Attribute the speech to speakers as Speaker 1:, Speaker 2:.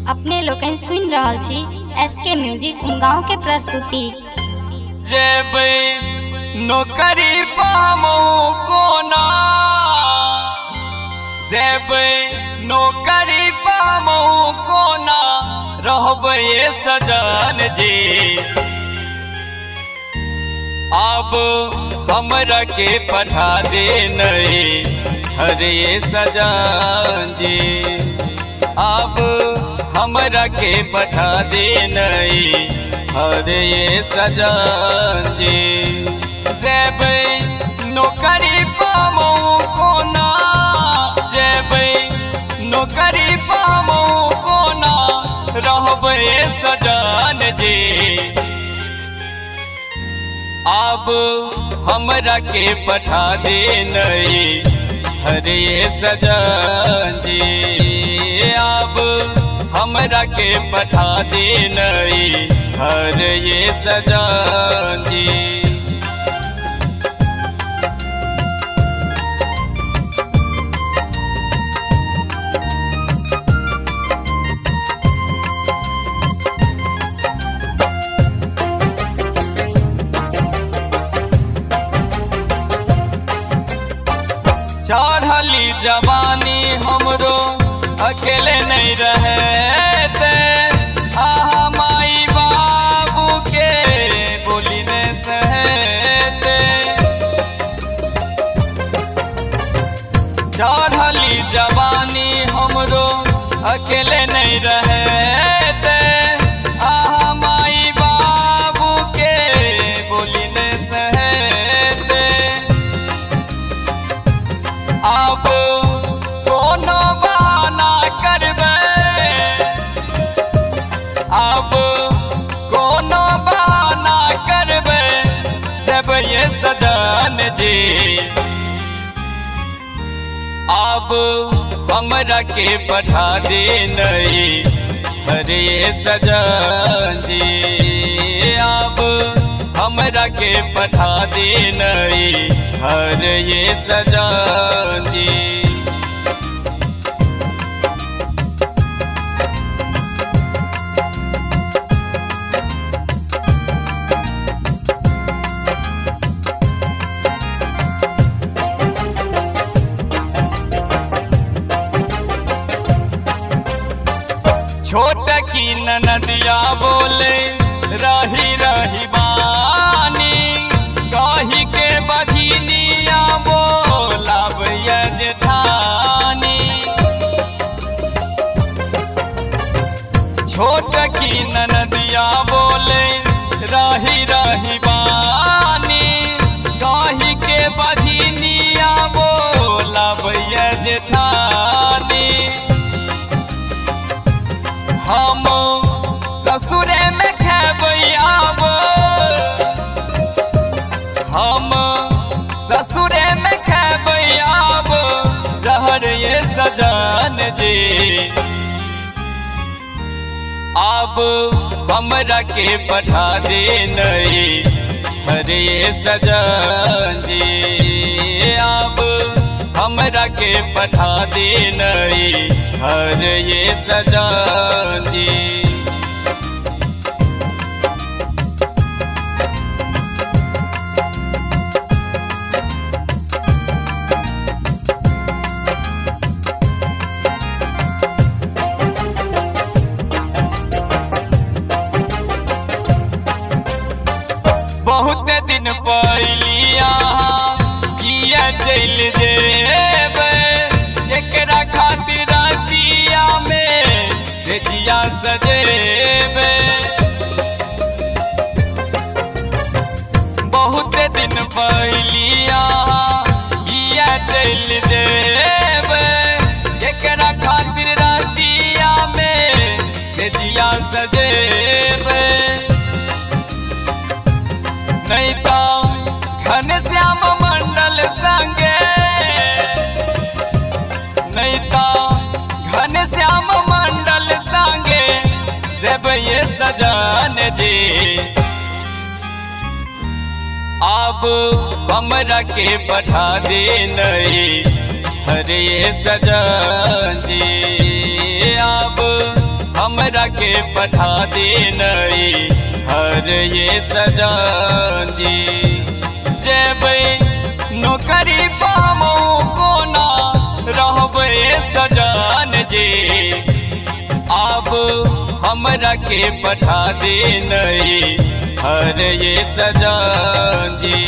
Speaker 1: अपने लोकन सुन रहल छी एसके म्यूजिक गांव के प्रस्तुति।
Speaker 2: जेबै नौकरी पामो कोना, जेबै नौकरी पामो कोना, रहबै सजन जी। अब हमरा के पठा दे नहीं हरे सजन जी। अब हमरा के पठा दे नहीं हरे सजन जी। जेबै नौकरी पामो कोना, जेबै नौकरी पामो कोना, रहबै सजन जी। अब हमरा के पठा दे नहीं हरे सजन जी। अब हमरा के पठा दे नहीं हरे सजन जी। चढ़ली जवानी हमरो अकेले नहीं रहते, आहा माई बाबू के बोली ने सहते। चढ़ली जवानी हमरो अकेले नहीं रहते, आहा माई बाबू के बोली ने सहते। अब कोनो बहाना करबै, अब कोनो बहाना करबै, जेबै सजन जी। अब हमरा के पठा दे नहीं हरे सजन जी। अब हमरा के पठा दे नहीं हरे सजन जी। छोट की ननदिया बोले रही रही बानी, कही के बझिनिया बोलाब जेठानी। छोट की ननदिया बोले रही रही बानी, कही के बझिनिया बोलाब जेठानी। हम ससुरे में खेबै आब, हम ससुरे में खेबै आब, जहर सजन जी। अब हमरा के पठा दे नहीं हरे सजन जी। अब हमरा के पठा दे नहीं हरे सजन जी। बहुत दिन पहलिया किया चल जेबै, एकरा खातिर दिया में से जिया सजेबै। बहुत दिन पहलिया किया चल जेबै, एकरा खातिर दिया में से जिया सजेबै। नहीं तो घनश्याम मंडल संगे, नहीं तो घनश्याम मंडल संगे, जेबै सजन जी। अब हमरा के पठा दे नहीं हरे सजन जी। अब हम हमरा के पठा दे नई हर ये सजान जी। जेबै नौकरी पामो कोना रहबै सजान जी। अब हमरा के पठा दे नई हर ये सजान जी।